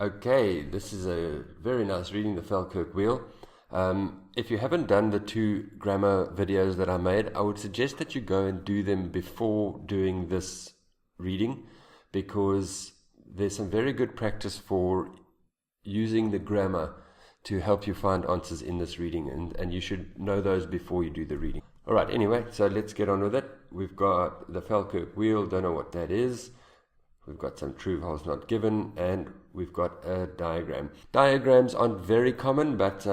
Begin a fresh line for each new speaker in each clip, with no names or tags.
Okay, this is a very nice reading, the Falkirk Wheel. If you haven't done the 2 grammar videos that I made, I would suggest that you go and do them before doing this reading, because there's some very good practice for using the grammar to help you find answers in this reading, and you should know those before you do the reading. Alright, anyway, so let's get on with it. We've got the Falkirk Wheel, don't know what that is. We've got some true false not given, and we've got a diagram. Diagrams aren't very common, but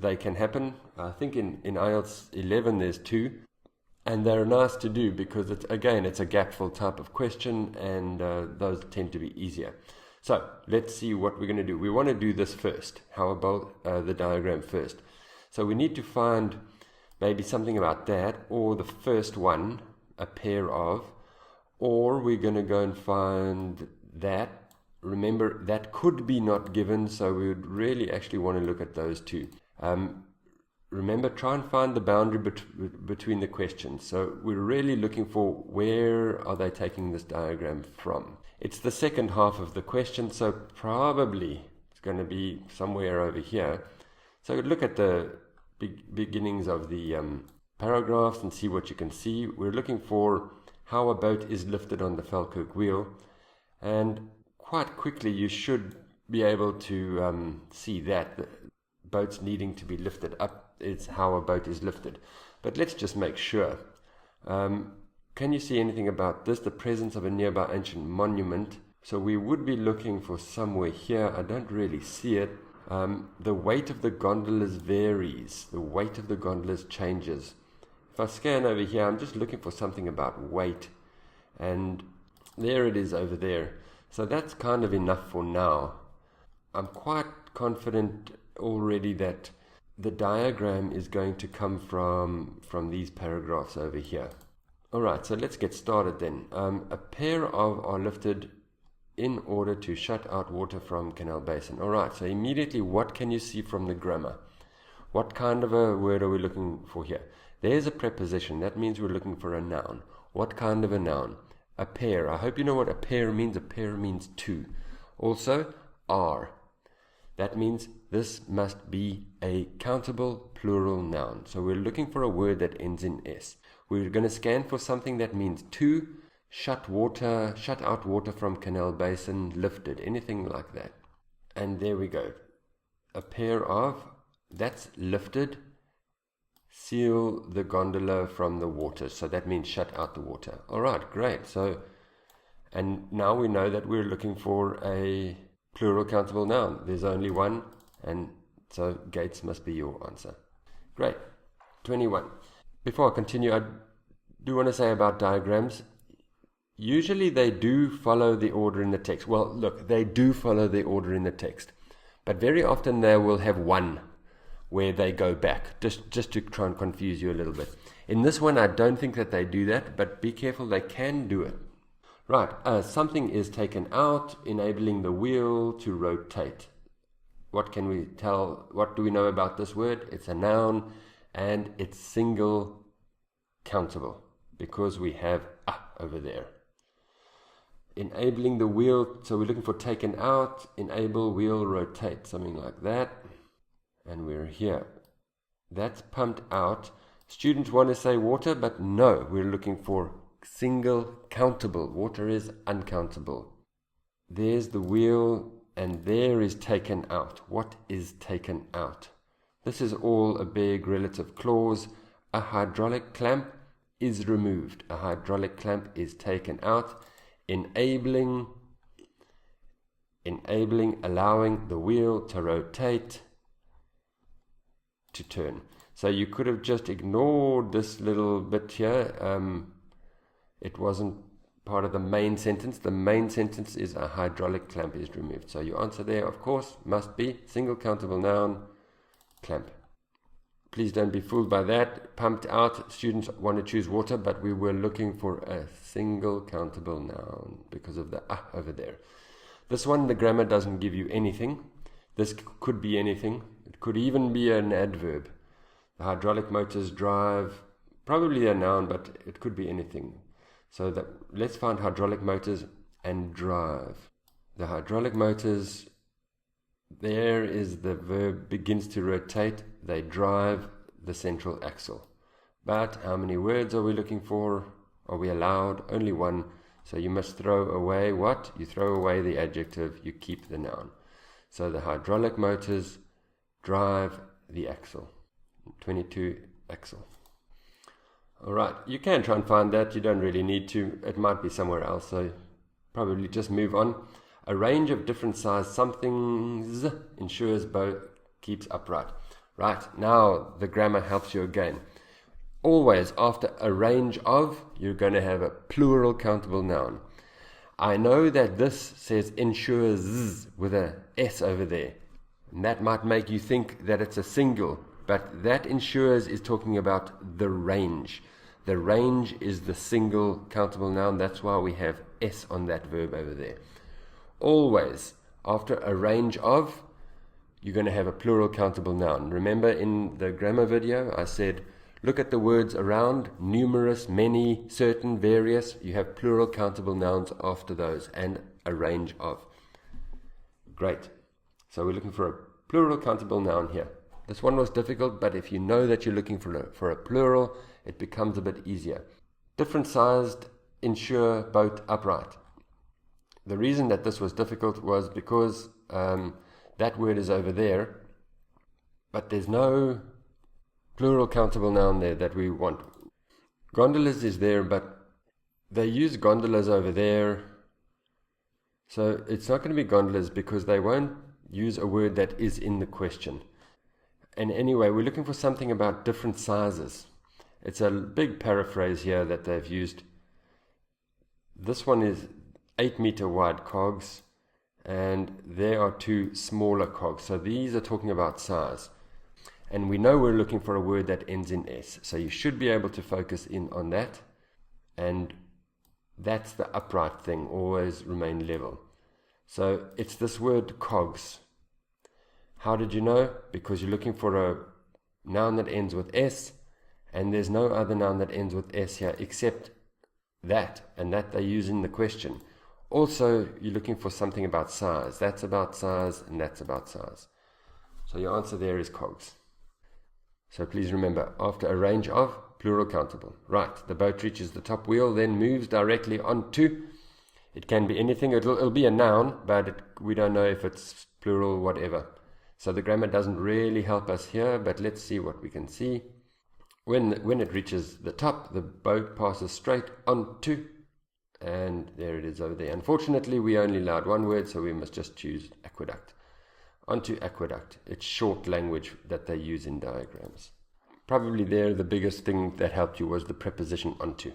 they can happen. I think in IELTS 11 there's 2, and they're nice to do because it's a gap-fill type of question, and those tend to be easier. So let's see what we're going to do. We want to do this first. How about the diagram first? So we need to find maybe something about that, or the first one, a pair of, or we're going to go and find that. Remember, that could be not given, so we would really actually want to look at those 2. Remember, try and find the boundary between the questions. So we're really looking for where are they taking this diagram from. It's the second half of the question, so probably it's going to be somewhere over here. So look at the beginnings of the paragraphs and see what you can see. We're looking for how a boat is lifted on the Falkirk Wheel, and quite quickly you should be able to see that the boats needing to be lifted up is how a boat is lifted. But let's just make sure. Can you see anything about this? The presence of a nearby ancient monument. So we would be looking for somewhere here. I don't really see it. The weight of the gondolas varies. The weight of the gondolas changes. If I scan over here, I'm just looking for something about weight, and there it is over there. So that's kind of enough for now. I'm quite confident already that the diagram is going to come from these paragraphs over here. Alright, so let's get started then. A pair of are lifted in order to shut out water from canal basin. Alright, so immediately what can you see from the grammar? What kind of a word are we looking for here? There's a preposition. That means we're looking for a noun. What kind of a noun? A pair. I hope you know what a pair means. A pair means 2. Also, are. That means this must be a countable plural noun. So we're looking for a word that ends in S. We're going to scan for something that means 2, shut out water from canal basin, lifted, anything like that. And there we go. A pair of, that's lifted, seal the gondola from the water. So that means shut out the water. All right, great. So, and now we know that we're looking for a plural countable noun. There's only one, and so gates must be your answer. Great. 21. Before I continue, I do want to say about diagrams, usually they do follow the order in the text. Well, look, they do follow the order in the text, but very often they will have one where they go back, just to try and confuse you a little bit. In this one, I don't think that they do that, but be careful, they can do it. Right, something is taken out, enabling the wheel to rotate. What can we tell? What do we know about this word? It's a noun, and it's single countable, because we have over there. Enabling the wheel, so we're looking for taken out, enable, wheel, rotate, something like that. And we're here. That's pumped out. Students want to say water, but no, we're looking for single countable. Water is uncountable. There's the wheel, and there is taken out. What is taken out? This is all a big relative clause. A hydraulic clamp is removed. A hydraulic clamp is taken out. Enabling, allowing the wheel to rotate, to turn. So you could have just ignored this little bit here. It wasn't part of the main sentence. The main sentence is a hydraulic clamp is removed. So your answer there, of course, must be single countable noun, clamp. Please don't be fooled by that. Pumped out, students want to choose water, but we were looking for a single countable noun because of the over there. This one, the grammar doesn't give you anything. This could be anything. It could even be an adverb. The hydraulic motors drive, probably a noun, but it could be anything. So let's find hydraulic motors and drive. the hydraulic motors, there is the verb begins to rotate. They drive the central axle. But how many words are we looking for? Are we allowed? Only one. So you must throw away what? You throw away the adjective, you keep the noun. So the hydraulic motors drive the axle. 22, axle. Alright, you can try and find that. You don't really need to. It might be somewhere else, so probably just move on. A range of different size somethings ensures both keeps upright. Right, now the grammar helps you again. Always after a range of, you're going to have a plural countable noun. I know that this says ensures with a S over there. And that might make you think that it's a single, but that ensures is talking about the range. The range is the single countable noun. That's why we have S on that verb over there. Always after a range of, you're going to have a plural countable noun. Remember in the grammar video I said look at the words around, numerous, many, certain, various. You have plural countable nouns after those and a range of. Great. So we're looking for a plural countable noun here. This one was difficult, but if you know that you're looking for a plural, it becomes a bit easier. Different sized ensure both upright. The reason that this was difficult was because that word is over there, but there's no plural countable noun there that we want. Gondolas is there, but they use gondolas over there. So it's not going to be gondolas because they won't use a word that is in the question. And anyway, we're looking for something about different sizes. It's a big paraphrase here that they've used. This one is 8-meter wide cogs, and there are 2 smaller cogs. So these are talking about size. And we know we're looking for a word that ends in S. So you should be able to focus in on that. And that's the upright thing, always remain level. So it's this word cogs. How did you know? Because you're looking for a noun that ends with S, and there's no other noun that ends with S here except that, and that they use in the question. Also, you're looking for something about size. That's about size, and that's about size. So your answer there is cogs. So please remember, after a range of, plural countable. Right, the boat reaches the top wheel, then moves directly onto. It can be anything. It'll be a noun, but we don't know if it's plural, whatever. So the grammar doesn't really help us here, but let's see what we can see. When it reaches the top, the boat passes straight onto, and there it is over there. Unfortunately, we only allowed one word, so we must just choose aqueduct. Onto aqueduct. It's short language that they use in diagrams. Probably there the biggest thing that helped you was the preposition onto.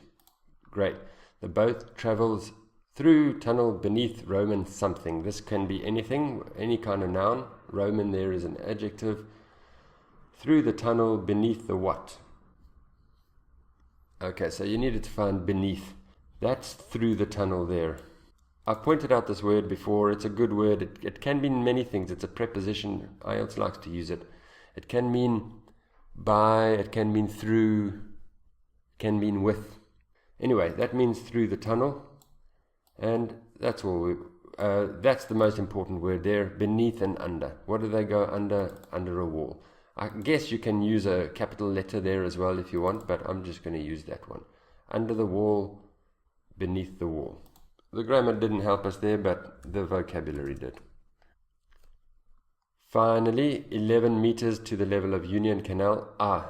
Great. The boat travels through tunnel beneath Roman something. This can be anything, any kind of noun. Roman there is an adjective. Through the tunnel beneath the what? Okay, so you needed to find beneath. That's through the tunnel there. I've pointed out this word before. It's a good word. It can mean many things. It's a preposition. IELTS likes to use it. It can mean by, it can mean through, it can mean with. Anyway, that means through the tunnel. And that's all. That's the most important word there, beneath and under. What do they go under? Under a wall. I guess you can use a capital letter there as well if you want, but I'm just going to use that one. Under the wall, beneath the wall. The grammar didn't help us there, but the vocabulary did. Finally, 11 meters to the level of Union Canal.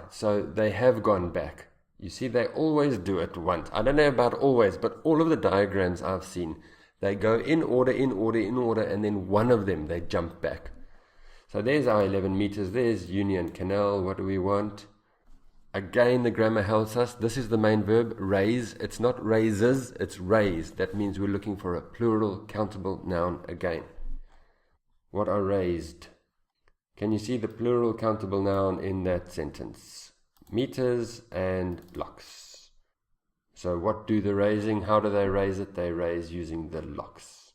So they have gone back. You see, they always do it once. I don't know about always, but all of the diagrams I've seen, they go in order, and then one of them, they jump back. So there's our 11 meters. There's Union Canal. What do we want? Again, the grammar helps us. This is the main verb, raise. It's not raises, it's raise. That means we're looking for a plural countable noun again. What are raised? Can you see the plural countable noun in that sentence? Meters and blocks. So what do the raising? How do they raise it? They raise using the locks.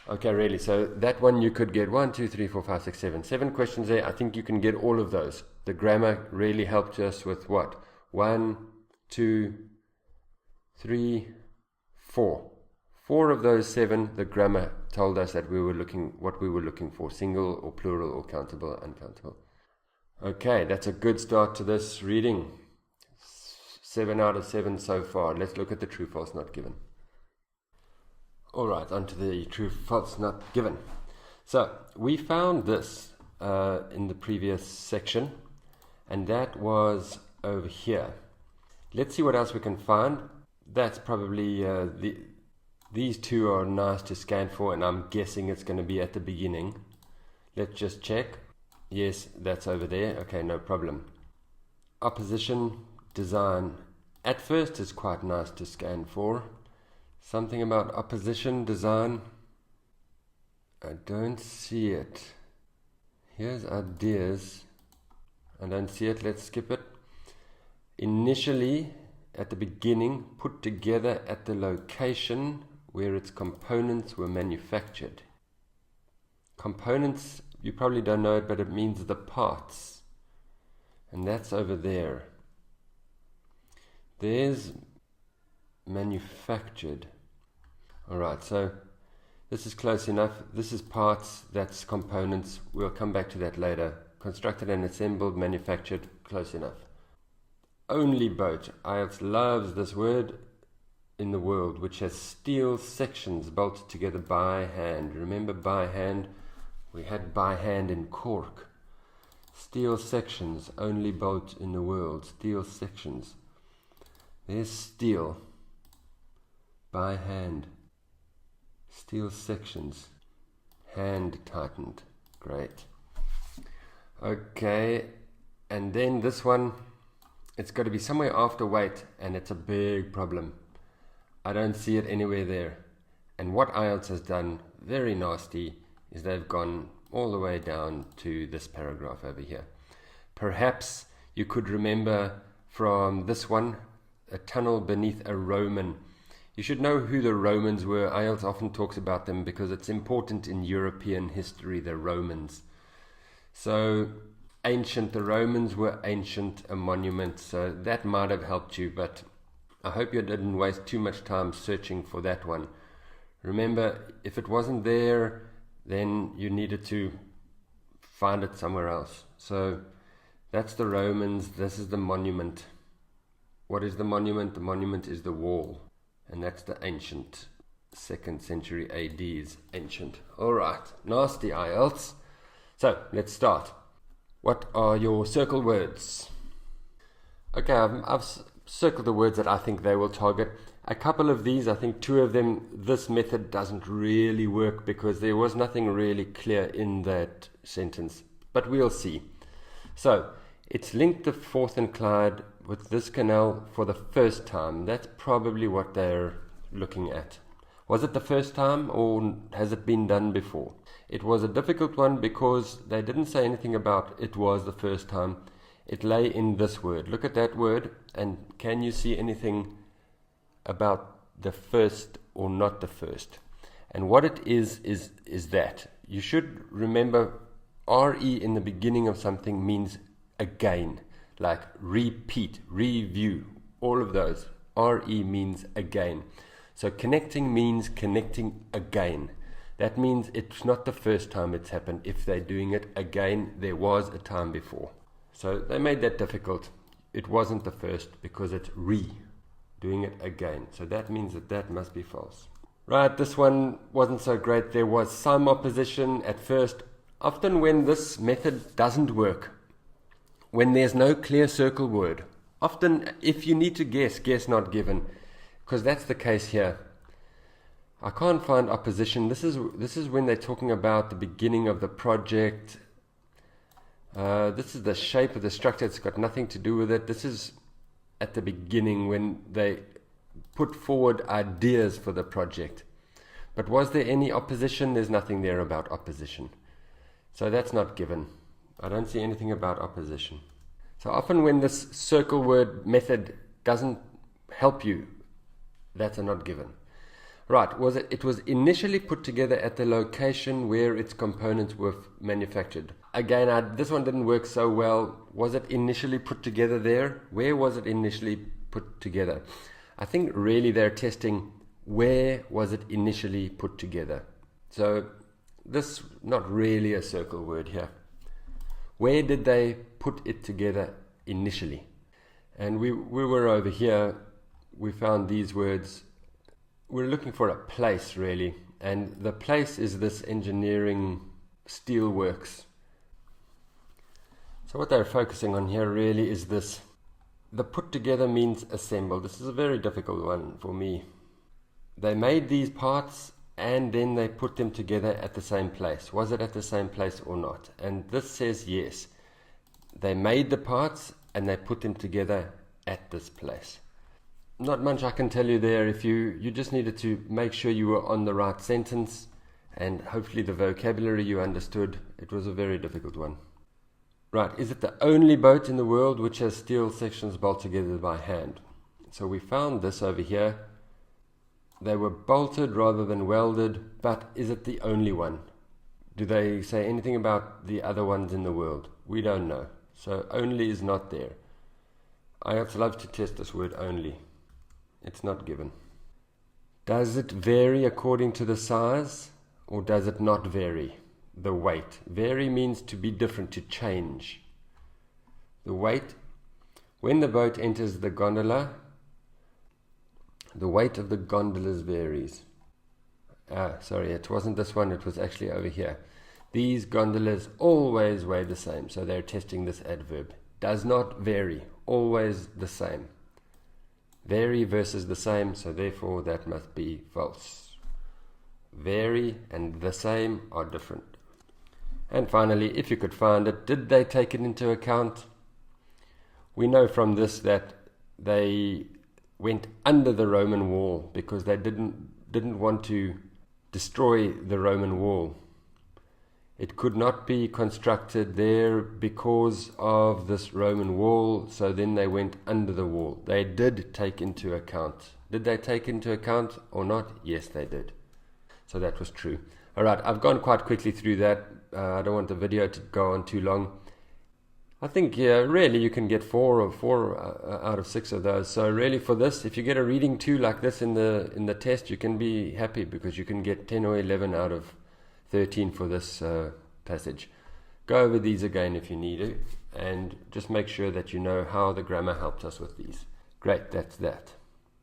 Okay, really. So that one you could get 1, 2, 3, 4, 5, 6, 7. 7 questions there. I think you can get all of those. The grammar really helped us with what? 1, 2, 3, 4. 4 of those 7, the grammar told us that what we were looking for, single or plural or countable, uncountable. Okay, that's a good start to this reading. 7 out of 7 so far. Let's look at the true, false, not given. Alright, on to the true, false, not given. So, we found this in the previous section, and that was over here. Let's see what else we can find. That's probably, these two are nice to scan for, and I'm guessing it's going to be at the beginning. Let's just check. Yes, that's over there. Okay, no problem. Opposition, design. At first it's quite nice to scan for. Something about opposition, design. I don't see it. Here's ideas. I don't see it. Let's skip it. Initially, at the beginning, put together at the location where its components were manufactured. Components, you probably don't know it, but it means the parts. And that's over there. There's manufactured. Alright, so this is close enough. This is parts, that's components. We'll come back to that later. Constructed and assembled, manufactured, close enough. Only boat. IELTS loves this word in the world, which has steel sections bolted together by hand. Remember by hand? We had by hand in Cork. Steel sections, only boat in the world. Steel sections. There's steel. By hand. Steel sections. Hand tightened. Great. Okay. And then this one, it's got to be somewhere after weight, and it's a big problem. I don't see it anywhere there. And what IELTS has done, very nasty, is they've gone all the way down to this paragraph over here. Perhaps you could remember from this one, a tunnel beneath a Roman. You should know who the Romans were. IELTS often talks about them because it's important in European history, the Romans. So ancient, the Romans were ancient, a monument, so that might have helped you, but I hope you didn't waste too much time searching for that one. Remember, if it wasn't there, then you needed to find it somewhere else. So that's the Romans, this is the monument. What is the monument? The monument is the wall, and that's the ancient. 2nd century AD is ancient. Alright, nasty IELTS. So let's start. What are your circle words? Okay, I've circled the words that I think they will target. A couple of these, I think 2 of them, this method doesn't really work because there was nothing really clear in that sentence. But we'll see. So, it's linked the Forth and Clyde with this canal for the first time. That's probably what they're looking at. Was it the first time, or has it been done before? It was a difficult one because they didn't say anything about it was the first time. It lay in this word. Look at that word, and can you see anything about the first or not the first? And what it is that. You should remember RE in the beginning of something means again, like repeat, review, all of those. RE means again. So connecting means connecting again. That means it's not the first time it's happened. If they're doing it again, there was a time before. So they made that difficult. It wasn't the first because it's doing it again. So that means that must be false. Right, this one wasn't so great. There was some opposition at first. Often when this method doesn't work, when there's no clear circle word, often if you need to guess not given, because that's the case here. I can't find opposition. This is when they're talking about the beginning of the project. This is the shape of the structure. It's got nothing to do with it. This is at the beginning when they put forward ideas for the project. But was there any opposition? There's nothing there about opposition. So that's not given. I don't see anything about opposition. So often when this circle word method doesn't help you, that's a not given. Right, it was initially put together at the location where its components were manufactured. Again, this one didn't work so well. Was it initially put together there? Where was it initially put together? I think really they're testing where was it initially put together. So this not really a circle word here. Where did they put it together initially? And we were over here, we found these words. We're looking for a place really, and the place is this engineering steelworks. So what they're focusing on here really is this. The put together means assemble. This is a very difficult one for me. They made these parts and then they put them together at the same place. Was it at the same place or not? And this says yes. They made the parts and they put them together at this place. Not much I can tell you there. If you just needed to make sure you were on the right sentence and hopefully the vocabulary you understood. It was a very difficult one. Right, is it the only boat in the world which has steel sections bolted together by hand? So we found this over here. They were bolted rather than welded, but is it the only one? Do they say anything about the other ones in the world? We don't know. So only is not there. IELTS love to test this word only. It's not given. Does it vary according to the size or does it not vary? The weight. Vary means to be different, to change. The weight. When the boat enters the gondola, the weight of the gondolas varies. Sorry, it wasn't this one, it was actually over here. These gondolas always weigh the same, so they're testing this adverb. Does not vary, always the same. Vary versus the same, so therefore that must be false. Vary and the same are different. And finally, if you could find it, did they take it into account? We know from this that they went under the Roman wall because they didn't want to destroy the Roman wall. It could not be constructed there because of this Roman wall, so then they went under the wall. They did take into account. Did they take into account or not? Yes, they did. So that was true. All right, I've gone quite quickly through that. I don't want the video to go on too long. I think really you can get 4 out of 6 of those. So really for this, if you get a reading 2 like this in the test, you can be happy because you can get 10 or 11 out of 13 for this passage. Go over these again if you need to, and just make sure that you know how the grammar helped us with these. Great, that's that.